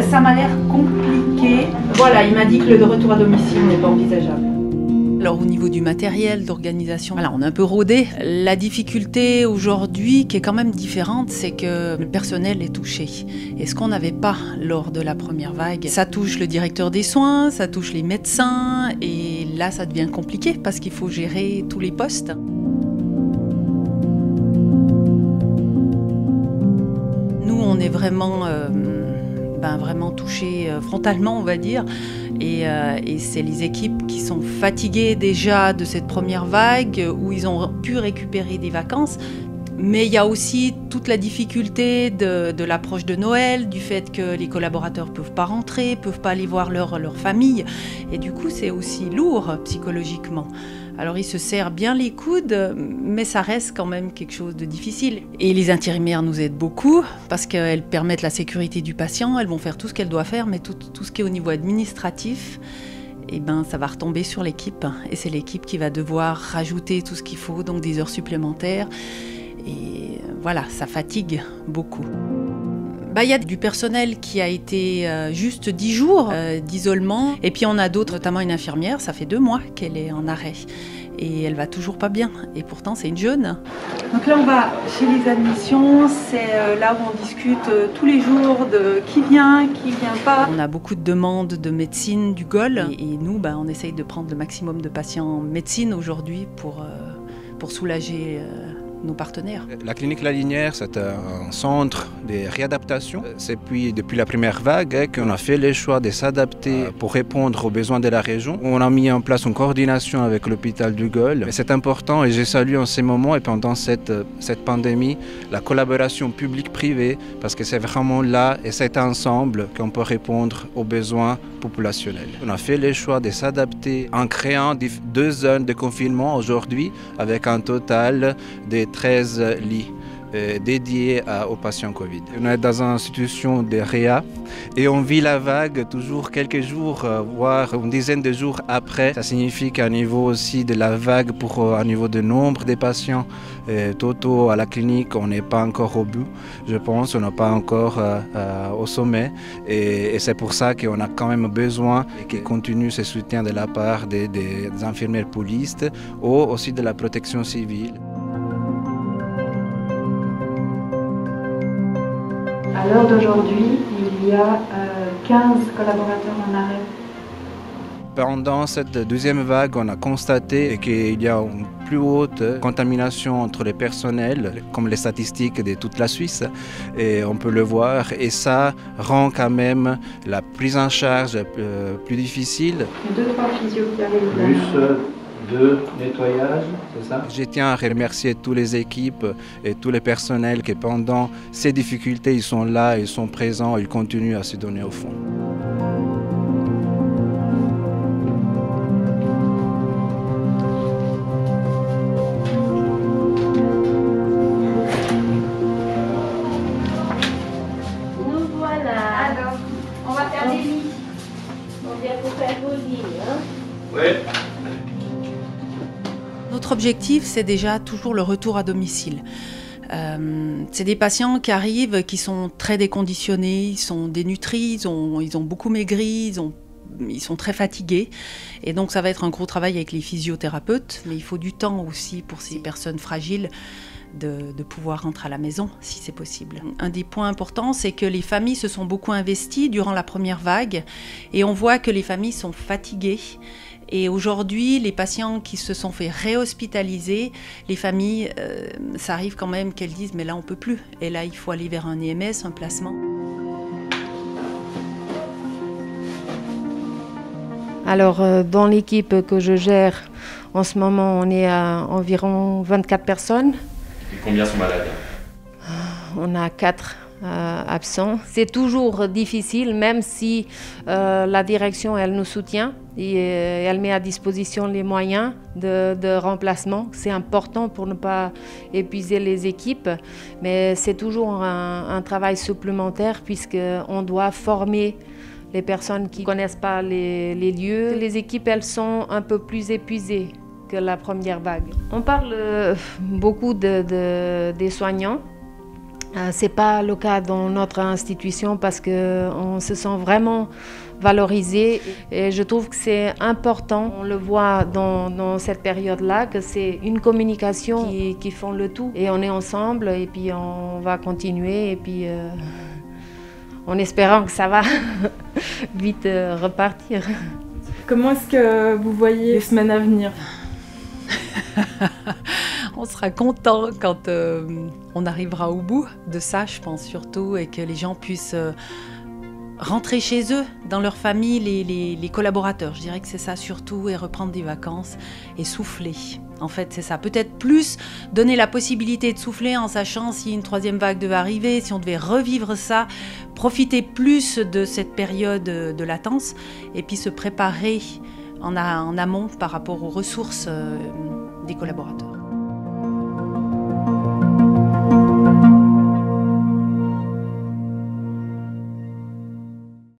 ça m'a l'air compliqué. Voilà, il m'a dit que le retour à domicile n'est pas envisageable. Alors au niveau du matériel, d'organisation, voilà, on est un peu rodé. La difficulté aujourd'hui, qui est quand même différente, c'est que le personnel est touché. Et ce qu'on n'avait pas lors de la première vague, ça touche le directeur des soins, ça touche les médecins, et là ça devient compliqué parce qu'il faut gérer tous les postes. Nous, on est vraiment touchés frontalement, on va dire. Et c'est les équipes qui sont fatiguées déjà de cette première vague, où ils ont pu récupérer des vacances. Mais il y a aussi toute la difficulté de l'approche de Noël, du fait que les collaborateurs ne peuvent pas rentrer, ne peuvent pas aller voir leur famille. Et du coup, c'est aussi lourd psychologiquement. Alors, ils se serrent bien les coudes, mais ça reste quand même quelque chose de difficile. Et les intérimaires nous aident beaucoup parce qu'elles permettent la sécurité du patient. Elles vont faire tout ce qu'elles doivent faire, mais tout ce qui est au niveau administratif, eh ben, ça va retomber sur l'équipe. Et c'est l'équipe qui va devoir rajouter tout ce qu'il faut, donc des heures supplémentaires. Et voilà, ça fatigue beaucoup. Il y a du personnel qui a été juste 10 jours d'isolement. Et puis on a d'autres, notamment une infirmière, ça fait 2 mois qu'elle est en arrêt. Et elle va toujours pas bien. Et pourtant, c'est une jeune. Donc là, on va chez les admissions. C'est là où on discute tous les jours de qui vient pas. On a beaucoup de demandes de médecine, du GOL. Et nous, on essaye de prendre le maximum de patients en médecine aujourd'hui pour soulager nos partenaires. La clinique La Linière, c'est un centre de réadaptation. C'est depuis la première vague qu'on a fait le choix de s'adapter pour répondre aux besoins de la région. On a mis en place une coordination avec l'hôpital du GOL. C'est important et je salue en ces moments et pendant cette pandémie la collaboration publique-privée parce que c'est vraiment là et c'est ensemble qu'on peut répondre aux besoins populationnels. On a fait le choix de s'adapter en créant 2 zones de confinement aujourd'hui avec un total de 13 lits dédiés aux patients Covid. On est dans une situation de réa et on vit la vague toujours quelques jours, voire une dizaine de jours après. Ça signifie qu'à niveau aussi de la vague, à niveau de nombre de patients totaux à la clinique, on n'est pas encore au bout. Je pense on n'est pas encore au sommet et c'est pour ça qu'on a quand même besoin qu'il continue ce soutien de la part des infirmières polistes ou aussi de la protection civile. À l'heure d'aujourd'hui, il y a 15 collaborateurs en arrêt. Pendant cette deuxième vague, on a constaté qu'il y a une plus haute contamination entre les personnels, comme les statistiques de toute la Suisse, et on peut le voir, et ça rend quand même la prise en charge plus difficile. 2-3 physios qui arrivent. De nettoyage, c'est ça? Je tiens à remercier toutes les équipes et tous les personnels qui pendant ces difficultés, ils sont là, ils sont présents, ils continuent à se donner au fond. Nous voilà. Alors, on va faire des lits. On vient pour faire vos lits, hein? Oui. Notre objectif, c'est déjà toujours le retour à domicile. C'est des patients qui arrivent, qui sont très déconditionnés, ils sont dénutris, ils ont beaucoup maigri, ils sont très fatigués. Et donc ça va être un gros travail avec les physiothérapeutes, mais il faut du temps aussi pour ces personnes fragiles de pouvoir rentrer à la maison, si c'est possible. Un des points importants, c'est que les familles se sont beaucoup investies durant la première vague, et on voit que les familles sont fatiguées. Et aujourd'hui, les patients qui se sont fait réhospitaliser, les familles, ça arrive quand même qu'elles disent « mais là on ne peut plus ». Et là, il faut aller vers un EMS, un placement. Alors, dans l'équipe que je gère, en ce moment, on est à environ 24 personnes. Et combien sont malades? On a 4 absents. C'est toujours difficile, même si la direction, elle nous soutient et elle met à disposition les moyens de remplacement. C'est important pour ne pas épuiser les équipes, mais c'est toujours un travail supplémentaire puisqu'on doit former les personnes qui ne connaissent pas les lieux. Les équipes, elles sont un peu plus épuisées que la première vague. On parle beaucoup des soignants. Ce n'est pas le cas dans notre institution parce qu'on se sent vraiment valorisé et je trouve que c'est important. On le voit dans cette période-là que c'est une communication qui font le tout et on est ensemble et puis on va continuer et puis en espérant que ça va vite repartir. Comment est-ce que vous voyez les semaines à venir ? On sera content quand on arrivera au bout de ça, je pense surtout, et que les gens puissent rentrer chez eux, dans leur famille, les collaborateurs. Je dirais que c'est ça surtout, et reprendre des vacances et souffler. En fait, c'est ça. Peut-être plus donner la possibilité de souffler en sachant si une troisième vague devait arriver, si on devait revivre ça, profiter plus de cette période de latence et puis se préparer en amont par rapport aux ressources des collaborateurs.